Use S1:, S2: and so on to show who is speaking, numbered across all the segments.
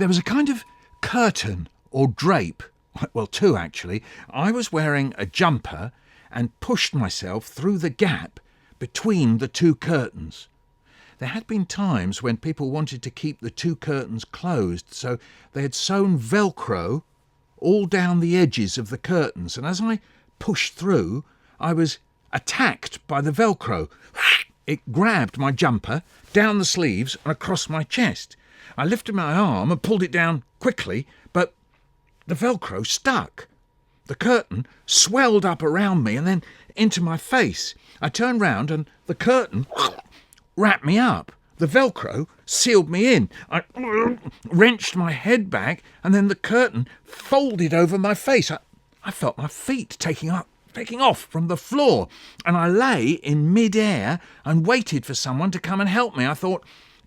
S1: There was a kind of curtain or drape, well, two actually. I was wearing a jumper and pushed myself through the gap between the two curtains. There had been times when people wanted to keep the two curtains closed, so they had sewn Velcro all down the edges of the curtains, and as I pushed through, I was attacked by the Velcro. It grabbed my jumper down the sleeves and across my chest. I lifted my arm and pulled it down quickly, but the Velcro stuck. The curtain swelled up around me and then into my face. I turned round and the curtain wrapped me up. The Velcro sealed me in. I wrenched my head back and then the curtain folded over my face. I felt my feet taking off from the floor, and I lay in mid-air and waited for someone to come and help me. I thought,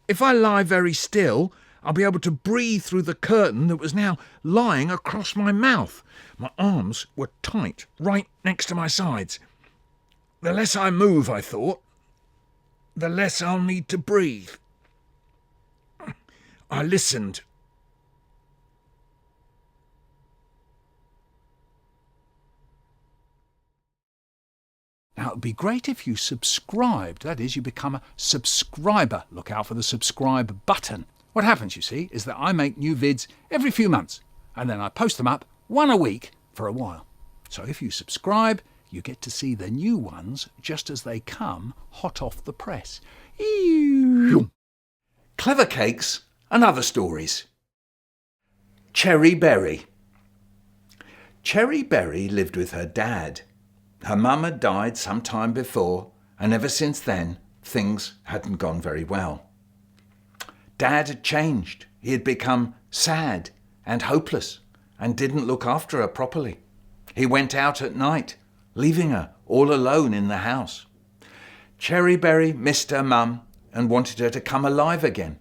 S1: if I lie very still, I'll be able to breathe through the curtain that was now lying across my mouth. My arms were tight, right next to my sides. The less I move, I thought, the less I'll need to breathe. I listened. Now, it would be great if you subscribed. That is, you become a subscriber. Look out for the subscribe button. What happens, you see, is that I make new vids every few months, and then I post them up one a week for a while. So if you subscribe, you get to see the new ones just as they come hot off the press. Clever cakes and other stories. Cherry Berry. Cherry Berry lived with her dad. Her mum had died some time before, and ever since then, things hadn't gone very well. Dad had changed. He had become sad and hopeless and didn't look after her properly. He went out at night, leaving her all alone in the house. Cherry Berry missed her mum and wanted her to come alive again.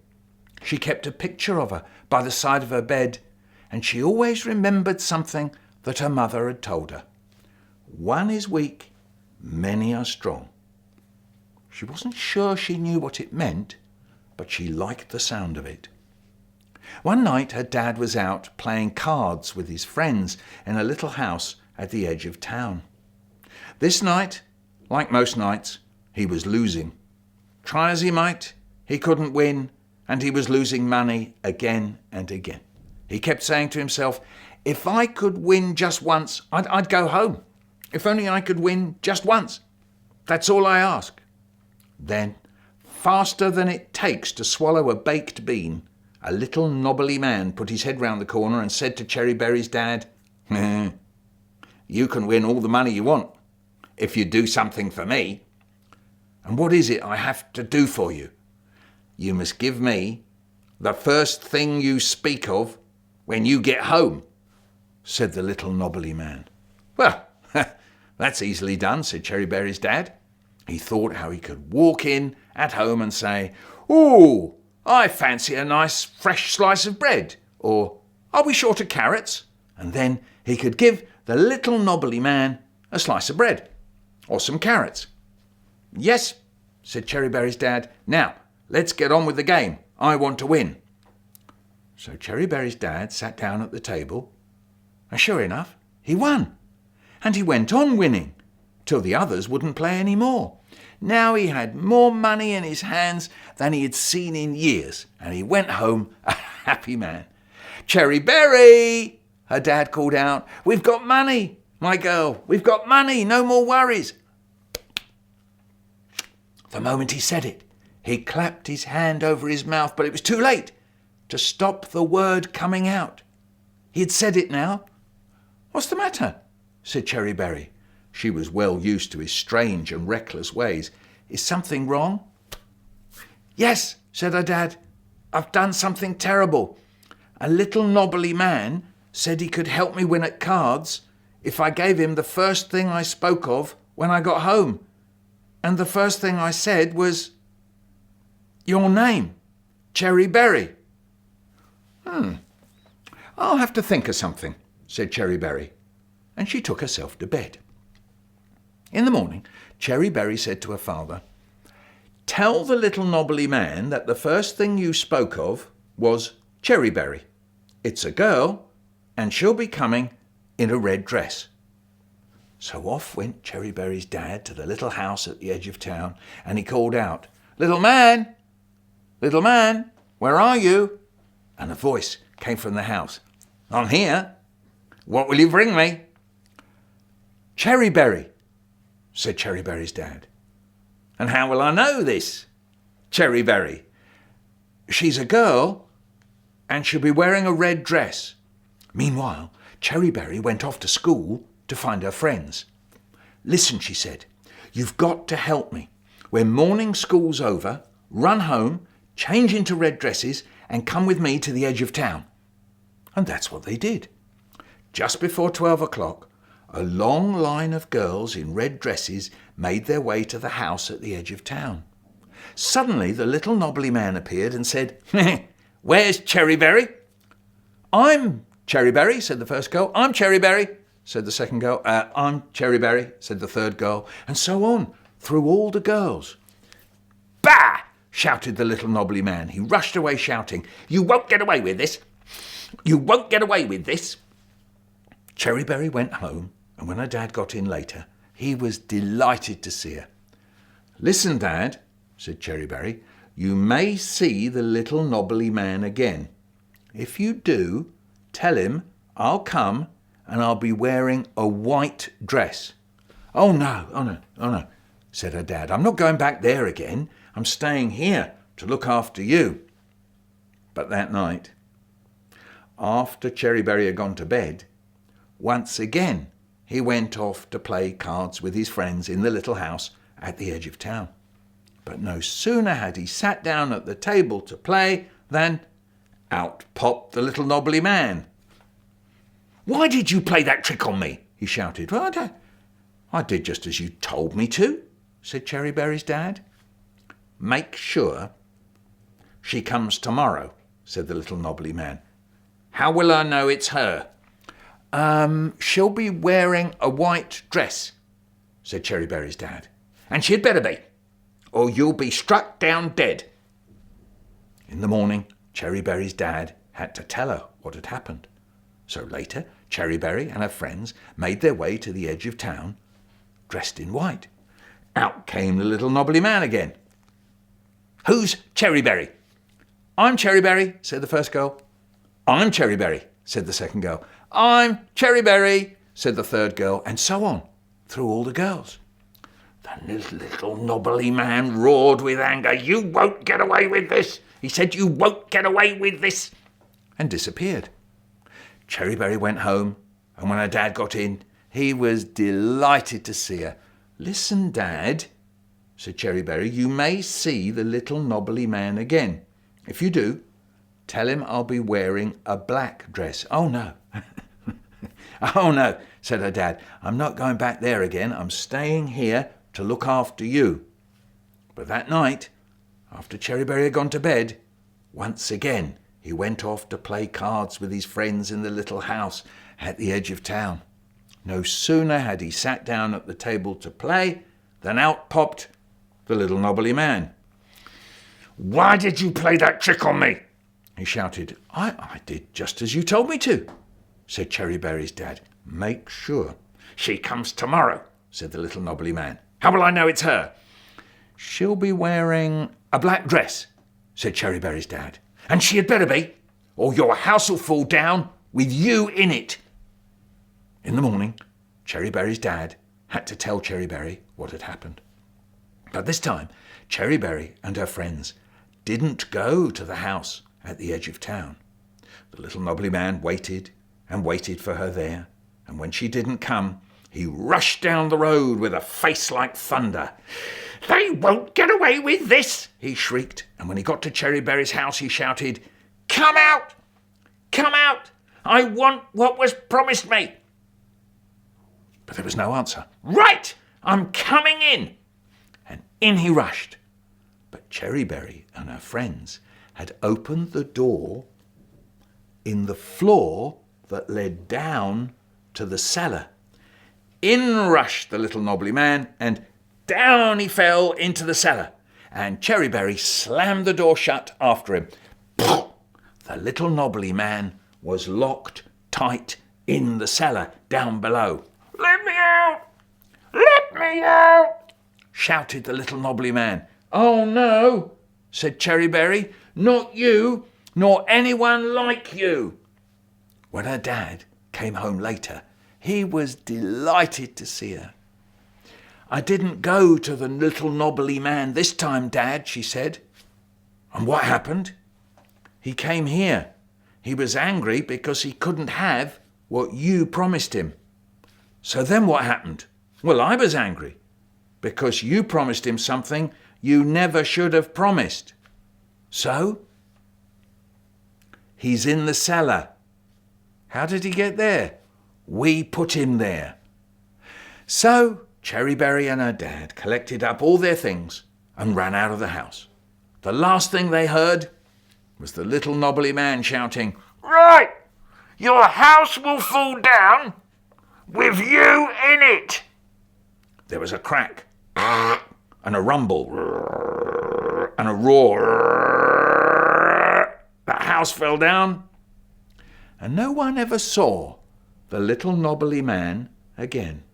S1: She kept a picture of her by the side of her bed, and she always remembered something that her mother had told her. One is weak, many are strong. She wasn't sure she knew what it meant, but she liked the sound of it. One night her dad was out playing cards with his friends in a little house at the edge of town. This night, like most nights, he was losing. Try as he might, he couldn't win, and he was losing money again and again. He kept saying to himself, if I could win just once, I'd go home. If only I could win just once. That's all I ask. Then, faster than it takes to swallow a baked bean, a little knobbly man put his head round the corner and said to Cherry Berry's dad, you can win all the money you want if you do something for me. And what is it I have to do for you? You must give me the first thing you speak of when you get home, said the little knobbly man. Well, that's easily done, said Cherry Berry's dad. He thought how he could walk in at home and say, ooh, I fancy a nice fresh slice of bread, or are we short of carrots? And then he could give the little knobbly man a slice of bread, or some carrots. Yes, said Cherry Berry's dad. Now, let's get on with the game. I want to win. So Cherry Berry's dad sat down at the table, and sure enough, he won. And he went on winning, till the others wouldn't play any more. Now he had more money in his hands than he had seen in years, and he went home a happy man. Cherry Berry, her dad called out, we've got money, my girl, we've got money, no more worries. The moment he said it, he clapped his hand over his mouth, but it was too late to stop the word coming out. He had said it now. What's the matter? Said Cherry Berry. She was well used to his strange and reckless ways. Is something wrong? Yes, said her dad. I've done something terrible. A little knobbly man said he could help me win at cards if I gave him the first thing I spoke of when I got home. And the first thing I said was, your name, Cherry Berry. I'll have to think of something, said Cherry Berry, and she took herself to bed. In the morning, Cherry Berry said to her father, tell the little knobbly man that the first thing you spoke of was Cherry Berry, it's a girl, and she'll be coming in a red dress." So off went Cherryberry's dad to the little house at the edge of town, and he called out, Little man, where are you?" And a voice came from the house. "I'm here. What will you bring me?" "Cherryberry," said Cherryberry's dad. "And how will I know this Cherryberry?" "She's a girl, and she'll be wearing a red dress." Meanwhile, Cherryberry went off to school to find her friends. "Listen," she said, "you've got to help me. When morning school's over, run home, change into red dresses, and come with me to the edge of town." And that's what they did. Just before 12 o'clock, a long line of girls in red dresses made their way to the house at the edge of town. Suddenly, the little knobbly man appeared and said, "Where's Cherryberry?" "I'm Cherryberry," said the first girl. "I'm Cherryberry," said the second girl. "I'm Cherryberry," said the third girl, and so on, through all the girls. "Bah!" shouted the little knobbly man. He rushed away shouting, "You won't get away with this! You won't get away with this!" Cherryberry went home, and when her dad got in later, he was delighted to see her. "Listen, Dad," said Cherryberry, "you may see the little knobbly man again. If you do, tell him I'll come and I'll be wearing a white dress." Oh no, said her dad. "I'm not going back there again. I'm staying here to look after you." But that night, after Cherryberry had gone to bed, once again he went off to play cards with his friends in the little house at the edge of town. But no sooner had he sat down at the table to play than out popped the little knobbly man. "Why did you play that trick on me?" he shouted. "Well, I did just as you told me to," said Cherryberry's dad. "Make sure she comes tomorrow," said the little knobbly man. "How will I know it's her?" She'll be wearing a white dress," said Cherryberry's dad. "And she'd better be, or you'll be struck down dead." In the morning, Cherryberry's dad had to tell her what had happened. So later, Cherryberry and her friends made their way to the edge of town, dressed in white. Out came the little knobbly man again. "Who's Cherryberry?" "I'm Cherryberry," said the first girl. "I'm Cherryberry," said the second girl. "I'm Cherryberry," said the third girl, and so on, through all the girls. The little knobbly man roared with anger. "You won't get away with this!" he said. "You won't get away with this!" and disappeared. Cherryberry went home, and when her dad got in, he was delighted to see her. "Listen, Dad," said Cherryberry, "you may see the little knobbly man again. If you do, tell him I'll be wearing a black dress." "Oh, no." "Oh, no," said her dad. "I'm not going back there again. I'm staying here to look after you." But that night, after Cherryberry had gone to bed, once again he went off to play cards with his friends in the little house at the edge of town. No sooner had he sat down at the table to play than out popped the little knobbly man. "Why did you play that trick on me?" he shouted. I did just as you told me to," said Cherryberry's dad. "Make sure she comes tomorrow," said the little knobbly man. "How will I know it's her?" "She'll be wearing a black dress," said Cherryberry's dad. "And she had better be, or your house will fall down with you in it." In the morning, Cherryberry's dad had to tell Cherryberry what had happened. But this time, Cherryberry and her friends didn't go to the house at the edge of town. The little knobbly man waited and waited for her there, and when she didn't come, he rushed down the road with a face like thunder. "They won't get away with this!" he shrieked, and when he got to Cherryberry's house, he shouted, "Come out! Come out! I want what was promised me!" But there was no answer. "Right! I'm coming in!" And in he rushed. But Cherryberry and her friends had opened the door in the floor that led down to the cellar. In rushed the little knobbly man, and down he fell into the cellar, and Cherryberry slammed the door shut after him. The little knobbly man was locked tight in the cellar down below. "Let me out! Let me out!" shouted the little knobbly man. "Oh no," said Cherryberry, "not you, nor anyone like you." When her dad came home later, he was delighted to see her. "I didn't go to the little knobbly man this time, Dad," she said. "And what happened?" "He came here. He was angry because he couldn't have what you promised him." "So then what happened?" "Well, I was angry because you promised him something you never should have promised." "So?" "He's in the cellar." "How did he get there?" "We put him there." So Cherryberry and her dad collected up all their things and ran out of the house. The last thing they heard was the little knobbly man shouting, "Right, your house will fall down with you in it." There was a crack and a rumble and a roar. The house fell down, and no one ever saw the little knobbly man again.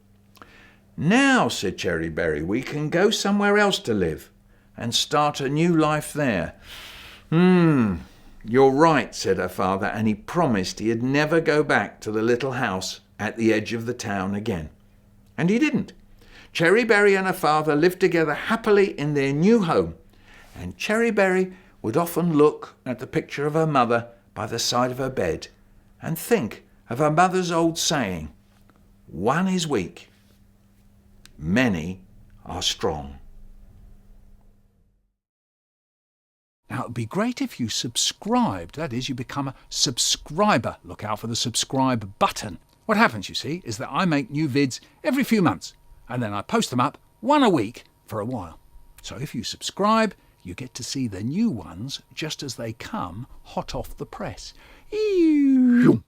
S1: "Now," said Cherryberry, "we can go somewhere else to live and start a new life there." "You're right," said her father, and he promised he'd never go back to the little house at the edge of the town again. And he didn't. Cherryberry and her father lived together happily in their new home, and Cherryberry would often look at the picture of her mother by the side of her bed and think of her mother's old saying, "One is weak, many are strong."
S2: Now, it would be great if you subscribed. That is, you become a subscriber. Look out for the subscribe button. What happens, you see, is that I make new vids every few months, and then I post them up one a week for a while. So if you subscribe, you get to see the new ones just as they come hot off the press. Eeeew.